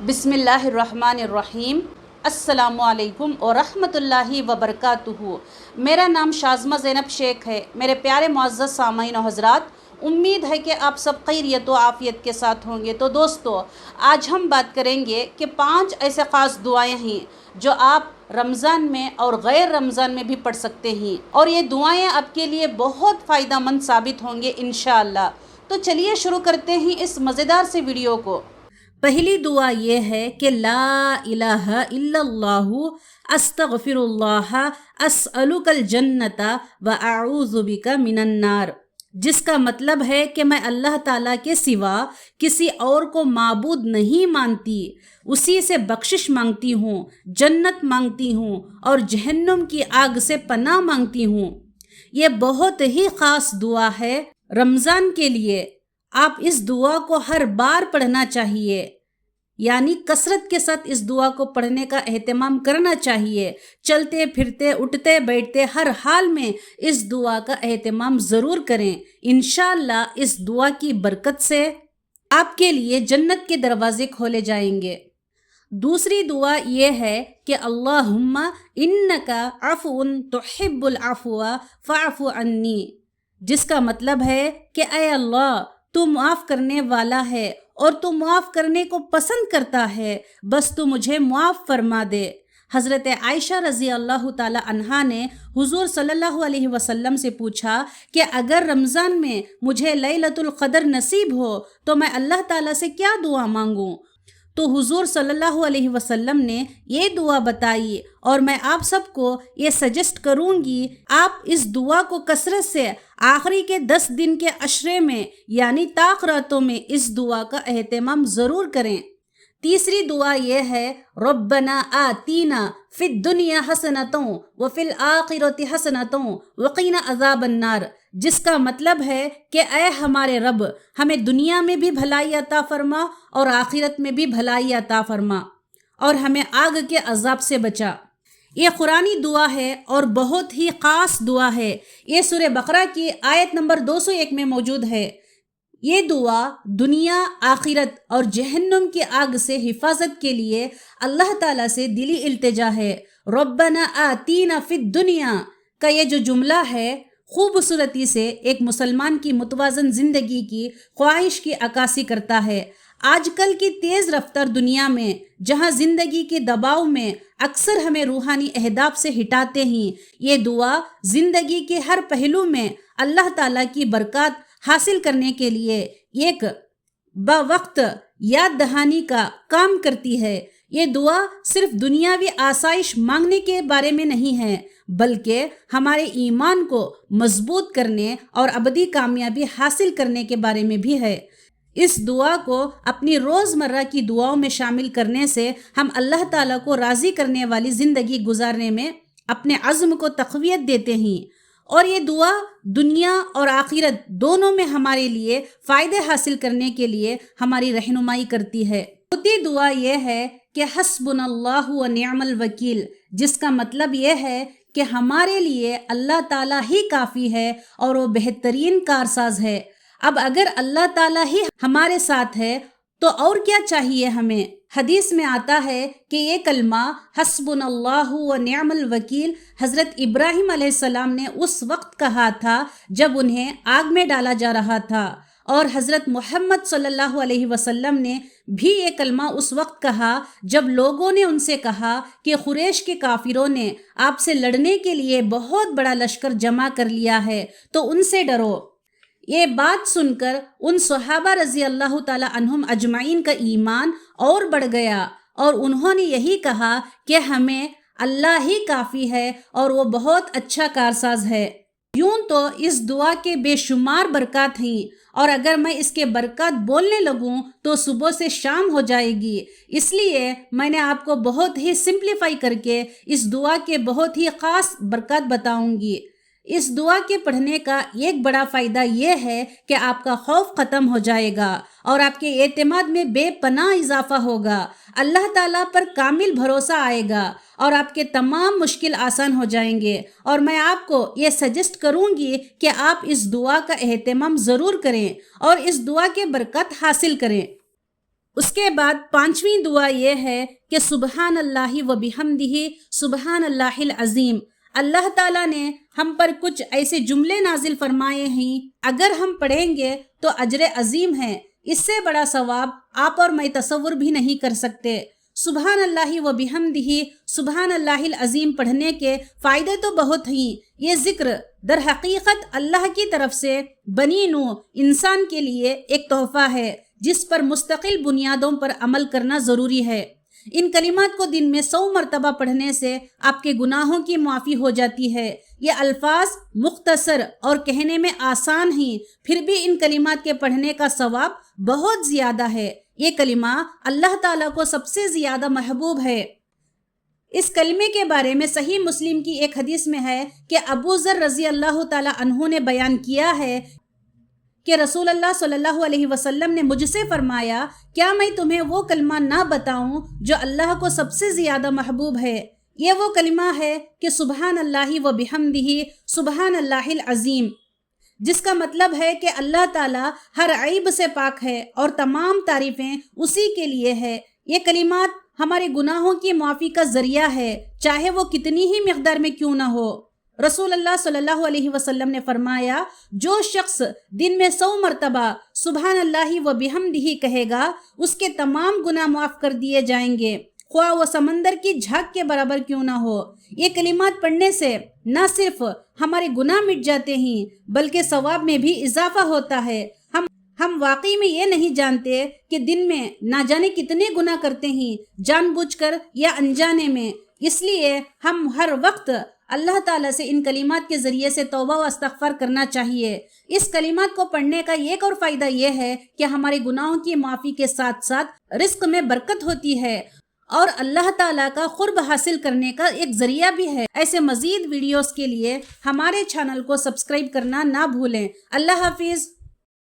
بسم اللہ الرحمن الرحیم۔ السلام علیکم ورحمۃ اللہ وبرکاتہ۔ میرا نام شازمہ زینب شیخ ہے۔ میرے پیارے معزز سامعین و حضرات، امید ہے کہ آپ سب خیریت و عافیت کے ساتھ ہوں گے۔ تو دوستو، آج ہم بات کریں گے کہ 5 ایسے خاص دعائیں ہیں جو آپ رمضان میں اور غیر رمضان میں بھی پڑھ سکتے ہیں، اور یہ دعائیں آپ کے لیے بہت فائدہ مند ثابت ہوں گے انشاءاللہ۔ تو چلیے شروع کرتے ہیں اس مزیدار سے ویڈیو کو۔ پہلی دعا یہ ہے کہ لا الہ الا اللہ استغفر اللہ اسألک الجنت واعوذ بک من النار، جس کا مطلب ہے کہ میں اللہ تعالیٰ کے سوا کسی اور کو معبود نہیں مانتی، اسی سے بخشش مانگتی ہوں، جنت مانگتی ہوں اور جہنم کی آگ سے پناہ مانگتی ہوں۔ یہ بہت ہی خاص دعا ہے رمضان کے لیے۔ آپ اس دعا کو ہر بار پڑھنا چاہیے، یعنی کثرت کے ساتھ اس دعا کو پڑھنے کا اہتمام کرنا چاہیے۔ چلتے پھرتے اٹھتے بیٹھتے ہر حال میں اس دعا کا اہتمام ضرور کریں۔ انشاءاللہ اس دعا کی برکت سے آپ کے لیے جنت کے دروازے کھولے جائیں گے۔ دوسری دعا یہ ہے کہ اللہم انک عفو تحب العفو فاعف عنی، جس کا مطلب ہے کہ اے اللہ، تو معاف کرنے والا ہے اور تو معاف کرنے کو پسند کرتا ہے، بس تو مجھے معاف فرما دے۔ حضرت عائشہ رضی اللہ تعالی عنہا نے حضور صلی اللہ علیہ وسلم سے پوچھا کہ اگر رمضان میں مجھے لیلۃ القدر نصیب ہو تو میں اللہ تعالیٰ سے کیا دعا مانگوں؟ تو حضور صلی اللہ علیہ وسلم نے یہ دعا بتائی، اور میں آپ سب کو یہ سجیسٹ کروں گی، آپ اس دعا کو کثرت سے آخری کے 10 دن کے عشرے میں یعنی طاق راتوں میں اس دعا کا اہتمام ضرور کریں۔ تیسری دعا یہ ہے ربنا آتینا فی الدنیا حسنۃ وفی الآخرۃ حسنۃ وقنا عذاب النار، جس کا مطلب ہے کہ اے ہمارے رب، ہمیں دنیا میں بھی بھلائی عطا فرما اور آخرت میں بھی بھلائی عطا فرما، اور ہمیں آگ کے عذاب سے بچا۔ یہ قرآنی دعا ہے اور بہت ہی خاص دعا ہے۔ یہ سورہ بقرہ کی آیت نمبر 201 میں موجود ہے۔ یہ دعا دنیا، آخرت اور جہنم کی آگ سے حفاظت کے لیے اللہ تعالیٰ سے دلی التجا ہے۔ ربنا آتینا فی الدنیا کا یہ جو جملہ ہے خوبصورتی سے ایک مسلمان کی متوازن زندگی کی خواہش کی عکاسی کرتا ہے۔ آج کل کی تیز رفتار دنیا میں، جہاں زندگی کے دباؤ میں اکثر ہمیں روحانی اہداف سے ہٹاتے ہیں، یہ دعا زندگی کے ہر پہلو میں اللہ تعالیٰ کی برکات حاصل کرنے کے لیے ایک بوقت یاد دہانی کا کام کرتی ہے۔ یہ دعا صرف دنیاوی آسائش مانگنے کے بارے میں نہیں ہے، بلکہ ہمارے ایمان کو مضبوط کرنے اور ابدی کامیابی حاصل کرنے کے بارے میں بھی ہے۔ اس دعا کو اپنی روزمرہ کی دعاؤں میں شامل کرنے سے ہم اللہ تعالیٰ کو راضی کرنے والی زندگی گزارنے میں اپنے عزم کو تقویت دیتے ہیں، اور یہ دعا دنیا اور آخرت دونوں میں ہمارے لیے فائدے حاصل کرنے کے لیے ہماری رہنمائی کرتی ہے۔ چوتھی دعا یہ ہے کہ حسبنا اللہ و نعم الوکیل، جس کا مطلب یہ ہے کہ ہمارے لیے اللہ تعالیٰ ہی کافی ہے اور وہ بہترین کارساز ہے۔ اب اگر اللہ تعالیٰ ہی ہمارے ساتھ ہے تو اور کیا چاہیے ہمیں؟ حدیث میں آتا ہے کہ یہ کلمہ حسبنا اللہ و نعم الوکیل حضرت ابراہیم علیہ السلام نے اس وقت کہا تھا جب انہیں آگ میں ڈالا جا رہا تھا، اور حضرت محمد صلی اللہ علیہ وسلم نے بھی یہ کلمہ اس وقت کہا جب لوگوں نے ان سے کہا کہ قریش کے کافروں نے آپ سے لڑنے کے لیے بہت بڑا لشکر جمع کر لیا ہے، تو ان سے ڈرو۔ یہ بات سن کر ان صحابہ رضی اللہ تعالی عنہم اجمعین کا ایمان اور بڑھ گیا، اور انہوں نے یہی کہا کہ ہمیں اللہ ہی کافی ہے اور وہ بہت اچھا کارساز ہے۔ یوں تو اس دعا کے بے شمار برکات ہیں، اور اگر میں اس کے برکات بولنے لگوں تو صبح سے شام ہو جائے گی، اس لیے میں نے آپ کو بہت ہی سمپلیفائی کر کے اس دعا کے بہت ہی خاص برکات بتاؤں گی۔ اس دعا کے پڑھنے کا ایک بڑا فائدہ یہ ہے کہ آپ کا خوف ختم ہو جائے گا اور آپ کے اعتماد میں بے پناہ اضافہ ہوگا، اللہ تعالیٰ پر کامل بھروسہ آئے گا اور آپ کے تمام مشکل آسان ہو جائیں گے۔ اور میں آپ کو یہ سجیسٹ کروں گی کہ آپ اس دعا کا اہتمام ضرور کریں اور اس دعا کے برکت حاصل کریں۔ اس کے بعد 5ویں دعا یہ ہے کہ سبحان اللہ و بحمدہ سبحان اللہ العظیم۔ اللہ تعالیٰ نے ہم پر کچھ ایسے جملے نازل فرمائے ہیں، اگر ہم پڑھیں گے تو اجر عظیم ہے، اس سے بڑا ثواب آپ اور میں تصور بھی نہیں کر سکتے۔ سبحان اللہ و بحمدہ سبحان اللہ العظیم پڑھنے کے فائدے تو بہت ہیں۔ یہ ذکر در حقیقت اللہ کی طرف سے بنی نوع انسان کے لیے ایک تحفہ ہے جس پر مستقل بنیادوں پر عمل کرنا ضروری ہے۔ ان کلمات کو دن میں 100 مرتبہ پڑھنے سے آپ کے گناہوں کی معافی ہو جاتی ہے۔ یہ الفاظ مختصر اور کہنے میں آسان ہیں، پھر بھی ان کلمات کے پڑھنے کا ثواب بہت زیادہ ہے۔ یہ کلمہ اللہ تعالیٰ کو سب سے زیادہ محبوب ہے۔ اس کلمے کے بارے میں صحیح مسلم کی ایک حدیث میں ہے کہ ابو ذر رضی اللہ تعالیٰ عنہ نے بیان کیا ہے کہ رسول اللہ صلی اللہ علیہ وسلم نے مجھ سے فرمایا، کیا میں تمہیں وہ کلمہ نہ بتاؤں جو اللہ کو سب سے زیادہ محبوب ہے؟ یہ وہ کلمہ ہے کہ سبحان اللہ و بحمدہ سبحان اللہ العظیم، جس کا مطلب ہے کہ اللہ تعالیٰ ہر عیب سے پاک ہے اور تمام تعریفیں اسی کے لیے ہے۔ یہ کلمات ہمارے گناہوں کی معافی کا ذریعہ ہے، چاہے وہ کتنی ہی مقدار میں کیوں نہ ہو۔ رسول اللہ صلی اللہ علیہ وسلم نے فرمایا، جو شخص دن میں 100 مرتبہ سبحان اللہ و بحمدہ کہے گا، اس کے تمام گناہ معاف کر دیے جائیں گے، خواہ وہ سمندر کی جھاگ کے برابر کیوں نہ ہو۔ یہ کلمات پڑھنے سے نہ صرف ہمارے گناہ مٹ جاتے ہیں بلکہ ثواب میں بھی اضافہ ہوتا ہے۔ ہم واقعی میں یہ نہیں جانتے کہ دن میں نہ جانے کتنے گناہ کرتے ہیں، جان بوجھ کر یا انجانے میں۔ اس لیے ہم ہر وقت اللہ تعالیٰ سے ان کلمات کے ذریعے سے توبہ و استغفار کرنا چاہیے۔ اس کلمات کو پڑھنے کا ایک اور فائدہ یہ ہے کہ ہمارے گناہوں کی معافی کے ساتھ ساتھ رزق میں برکت ہوتی ہے اور اللہ تعالیٰ کا قرب حاصل کرنے کا ایک ذریعہ بھی ہے۔ ایسے مزید ویڈیوز کے لیے ہمارے چینل کو سبسکرائب کرنا نہ بھولیں۔ اللہ حافظ۔